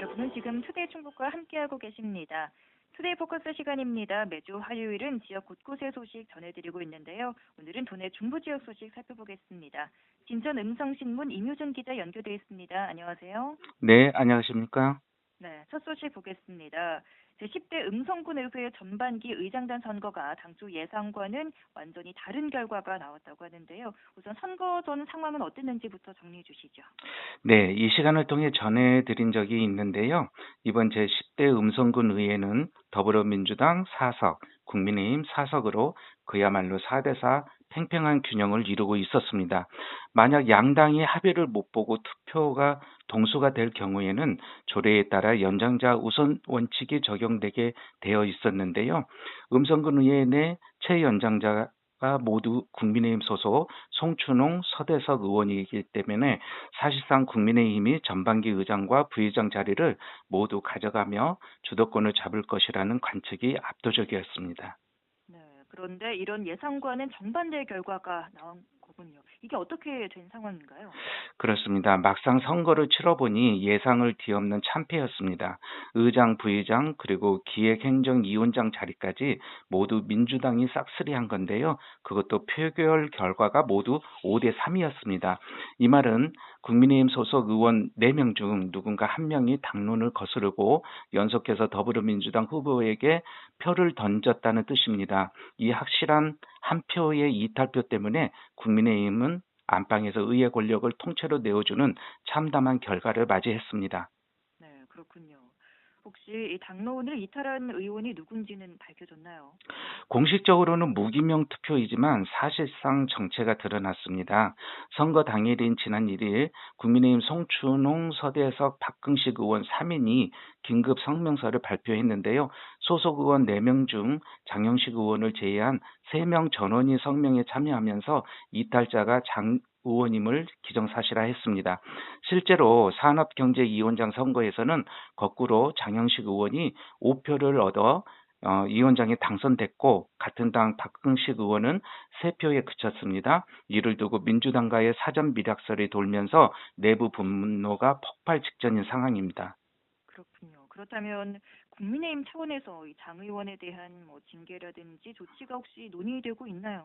여러분은 지금 투데이 충북과 함께하고 계십니다. 투데이 포커스 시간입니다. 매주 화요일은 지역 곳곳의 소식 전해드리고 있는데요. 오늘은 도내 중부 지역 소식 살펴보겠습니다. 진천 음성신문 임효준 기자 연결돼 있습니다. 안녕하세요. 네, 안녕하십니까? 네, 첫 소식 보겠습니다. 제10대 음성군의회 전반기 의장단 선거가 당초 예상과는 완전히 다른 결과가 나왔다고 하는데요. 우선 선거 전 상황은 어땠는지부터 정리해 주시죠. 네, 이 시간을 통해 전해드린 적이 있는데요. 이번 제10대 음성군 의회는 더불어민주당 4석, 국민의힘 4석으로 그야말로 4대4 팽팽한 균형을 이루고 있었습니다. 만약 양당이 합의를 못 보고 투표가 동수가 될 경우에는 조례에 따라 연장자 우선 원칙이 적용되게 되어 있었는데요. 음성군 의회 내 최연장자가 모두 국민의힘 소속 송춘홍 서대석 의원이기 때문에 사실상 국민의힘이 전반기 의장과 부의장 자리를 모두 가져가며 주도권을 잡을 것이라는 관측이 압도적이었습니다. 네, 그런데 이런 예상과는 정반대의 결과가 나온 거군요. 이게 어떻게 된 상황인가요? 그렇습니다. 막상 선거를 치러보니 예상을 뒤엎는 참패였습니다. 의장, 부의장, 그리고 기획행정위원장 자리까지 모두 민주당이 싹쓸이한 건데요. 그것도 표결 결과가 모두 5대3이었습니다. 이 말은 국민의힘 소속 의원 4명 중 누군가 한 명이 당론을 거스르고 연속해서 더불어민주당 후보에게 표를 던졌다는 뜻입니다. 이 확실한 한 표의 이탈표 때문에 국민의힘은 안방에서 의회 권력을 통째로 내어주는 참담한 결과를 맞이했습니다. 네, 그렇군요. 혹시 이 당론을 이탈한 의원이 누군지는 밝혀졌나요? 공식적으로는 무기명 투표이지만 사실상 정체가 드러났습니다. 선거 당일인 지난 1일 국민의힘 송춘홍, 서대석, 박흥식 의원 3인이 긴급 성명서를 발표했는데요. 소속 의원 4명 중 장영식 의원을 제외한 3명 전원이 성명에 참여하면서 이탈자가 장 의원임을 기정사실화했습니다. 실제로 산업경제위원장 선거에서는 거꾸로 장영식 의원이 5표를 얻어 위원장에 당선됐고 같은 당 박흥식 의원은 3표에 그쳤습니다. 이를 두고 민주당과의 사전 밀약설이 돌면서 내부 분노가 폭발 직전인 상황입니다. 그렇군요. 그렇다면 국민의힘 차원에서 이 장 의원에 대한 징계라든지 조치가 혹시 논의되고 있나요?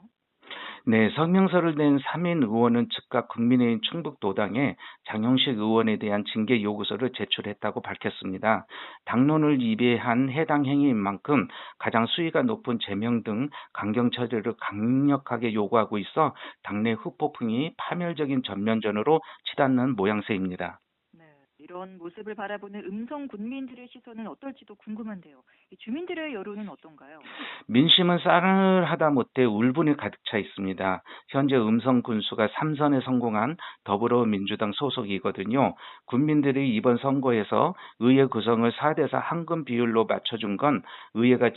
네, 성명서를 낸 3인 의원은 즉각 국민의힘 충북도당에 장영식 의원에 대한 징계 요구서를 제출했다고 밝혔습니다. 당론을 위배한 해당 행위인 만큼 가장 수위가 높은 제명 등 강경 처리를 강력하게 요구하고 있어 당내 후폭풍이 파멸적인 전면전으로 치닫는 모양새입니다. 네, 이런 모습을 바라보는 음성 군민들의 시선은 어떨지도 궁금한데요. 이 주민들의 여론은 어떤가요? 민심은 싸늘하다 못해 울분이 가득 차 있습니다. 현재 음성 군수가 3선에 성공한 더불어민주당 소속이거든요. 국민들이 이번 선거에서 의회 구성을 4대4 황금 비율로 맞춰준 건 의회가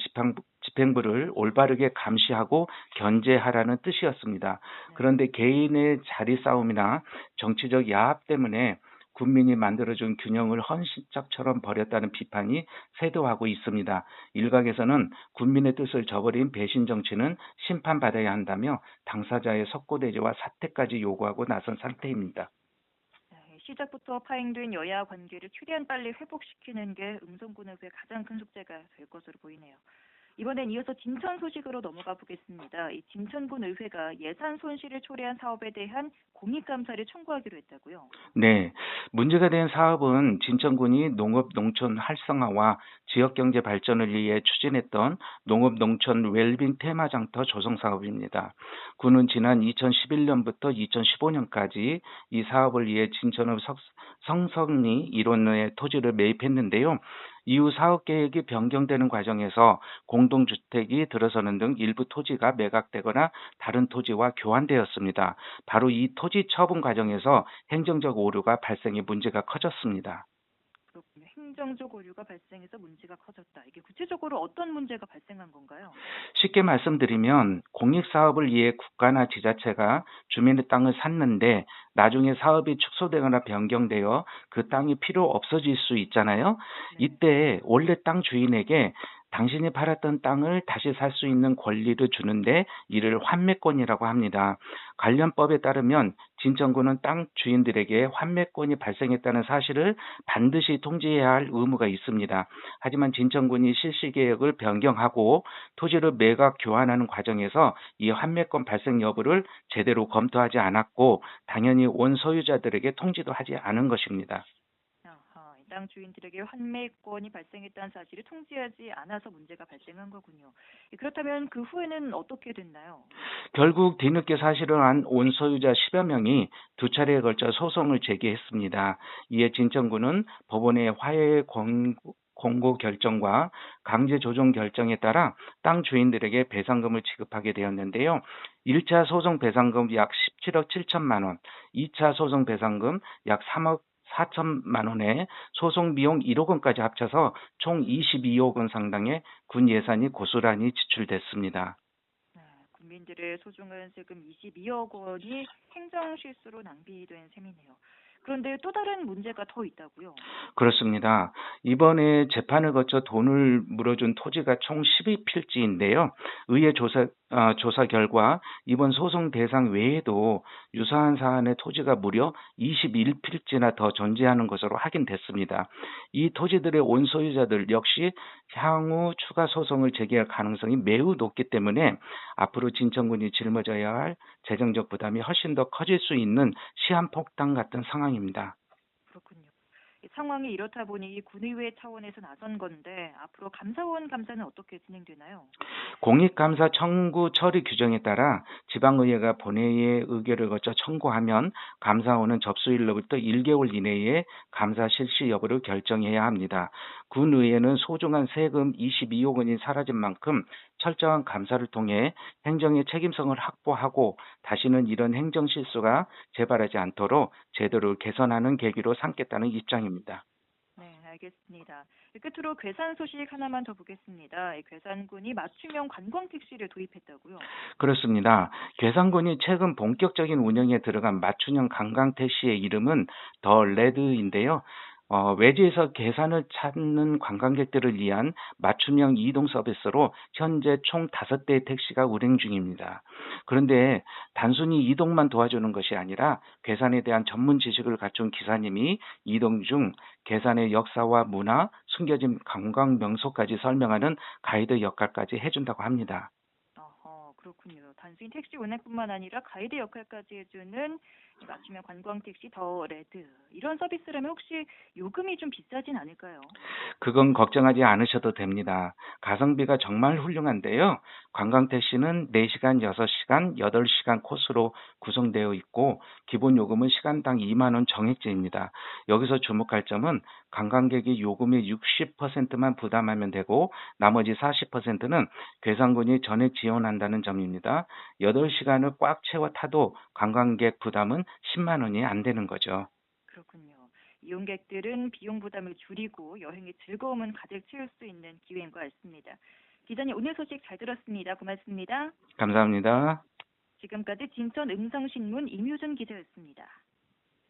집행부를 올바르게 감시하고 견제하라는 뜻이었습니다. 네. 그런데 개인의 자리 싸움이나 정치적 야합 때문에 국민이 만들어준 균형을 헌신짝처럼 버렸다는 비판이 쇄도하고 있습니다. 일각에서는 국민의 뜻을 저버린 배신 정치는 심판받아야 한다며 당사자의 석고대죄와 사퇴까지 요구하고 나선 상태입니다. 네, 시작부터 파행된 여야 관계를 최대한 빨리 회복시키는 게 음성군의회의 가장 큰 숙제가 될 것으로 보이네요. 이번엔 이어서 진천 소식으로 넘어가 보겠습니다. 이 진천군 의회가 예산 손실을 초래한 사업에 대한 공익감사를 청구하기로 했다고요. 네, 문제가 된 사업은 진천군이 농업 농촌 활성화와 지역 경제 발전을 위해 추진했던 농업 농촌 웰빙 테마장터 조성 사업입니다. 군은 지난 2011년부터 2015년까지 이 사업을 위해 진천읍 성석리 일원의 토지를 매입했는데요. 이후 사업 계획이 변경되는 과정에서 공동주택이 들어서는 등 일부 토지가 매각되거나 다른 토지와 교환되었습니다. 바로 이 토지 처분 과정에서 행정적 오류가 발생해 문제가 커졌습니다. 그렇군요. 행정적 오류가 발생해서 문제가 커졌다. 이게 구체적으로 어떤 문제가 발생한 건가요? 쉽게 말씀드리면 공익사업을 위해 국가나 지자체가 주민의 땅을 샀는데 나중에 사업이 축소되거나 변경되어 그 땅이 필요 없어질 수 있잖아요. 네. 이때 원래 땅 주인에게 당신이 팔았던 땅을 다시 살 수 있는 권리를 주는데 이를 환매권이라고 합니다. 관련법에 따르면 진천구는 땅 주인들에게 환매권이 발생했다는 사실을 반드시 통지해야 할 의무가 있습니다. 하지만 진천군이 실시계획을 변경하고 토지를 매각 교환하는 과정에서 이 환매권 발생 여부를 제대로 검토하지 않았고 당연히 원 소유자들에게 통지도 하지 않은 것입니다. 아하, 땅 주인들에게 환매권이 발생했다는 사실을 통지하지 않아서 문제가 발생한 거군요. 그렇다면 그 후에는 어떻게 됐나요? 결국 뒤늦게 사실을 안 온 소유자 10여 명이 두 차례에 걸쳐 소송을 제기했습니다. 이에 진천구는 법원의 화해 공고 결정과 강제 조정 결정에 따라 땅 주인들에게 배상금을 지급하게 되었는데요. 1차 소송 배상금 약 17억 7천만 원, 2차 소송 배상금 약 3억 4천만 원에 소송 비용 1억 원까지 합쳐서 총 22억 원 상당의 군 예산이 고스란히 지출됐습니다. 네, 국민들의 소중한 세금 22억 원이 행정 실수로 낭비된 셈이네요. 그런데 또 다른 문제가 더 있다고요? 그렇습니다. 이번에 재판을 거쳐 돈을 물어준 토지가 총 12필지인데요. 의회 조사 결과 이번 소송 대상 외에도 유사한 사안의 토지가 무려 21필지나 더 존재하는 것으로 확인됐습니다. 이 토지들의 원소유자들 역시 향후 추가 소송을 제기할 가능성이 매우 높기 때문에 앞으로 진천군이 짊어져야 할 재정적 부담이 훨씬 더 커질 수 있는 시한폭탄 같은 상황입니다. 그렇군요. 이 상황이 이렇다 보니 군의회 차원에서 나선 건데 앞으로 감사원 감사는 어떻게 진행되나요? 공익감사 청구 처리 규정에 따라 지방의회가 본회의의 의결을 거쳐 청구하면 감사원은 접수일로부터 1개월 이내에 감사 실시 여부를 결정해야 합니다. 군의회는 소중한 세금 22억 원이 사라진 만큼 철저한 감사를 통해 행정의 책임성을 확보하고 다시는 이런 행정 실수가 재발하지 않도록 제도를 개선하는 계기로 삼겠다는 입장입니다. 네, 알겠습니다. 끝으로 괴산 소식 하나만 더 보겠습니다. 이 괴산군이 맞춤형 관광 택시를 도입했다고요? 그렇습니다. 괴산군이 최근 본격적인 운영에 들어간 맞춤형 관광 택시의 이름은 더 레드인데요. 외지에서 괴산을 찾는 관광객들을 위한 맞춤형 이동 서비스로 현재 총 5대의 택시가 운행 중입니다. 그런데 단순히 이동만 도와주는 것이 아니라 괴산에 대한 전문 지식을 갖춘 기사님이 이동 중 괴산의 역사와 문화, 숨겨진 관광 명소까지 설명하는 가이드 역할까지 해준다고 합니다. 그렇군요. 단순히 택시 운행뿐만 아니라 가이드 역할까지 해주는 맞춤형 관광 택시 더 레드. 이런 서비스라면 혹시 요금이 좀 비싸진 않을까요? 그건 걱정하지 않으셔도 됩니다. 가성비가 정말 훌륭한데요. 관광택시는 4시간, 6시간, 8시간 코스로 구성되어 있고 기본 요금은 시간당 2만 원 정액제입니다. 여기서 주목할 점은 관광객이 요금의 60%만 부담하면 되고 나머지 40%는 괴산군이 전액 지원한다는 점입니다. 8시간을 꽉 채워 타도 관광객 부담은 10만 원이 안 되는 거죠. 그렇군요. 이용객들은 비용 부담을 줄이고 여행의 즐거움은 가득 채울 수 있는 기회인 것 같습니다. 기자님 오늘 소식 잘 들었습니다. 고맙습니다. 감사합니다. 지금까지 진천 음성신문 임효준 기자였습니다.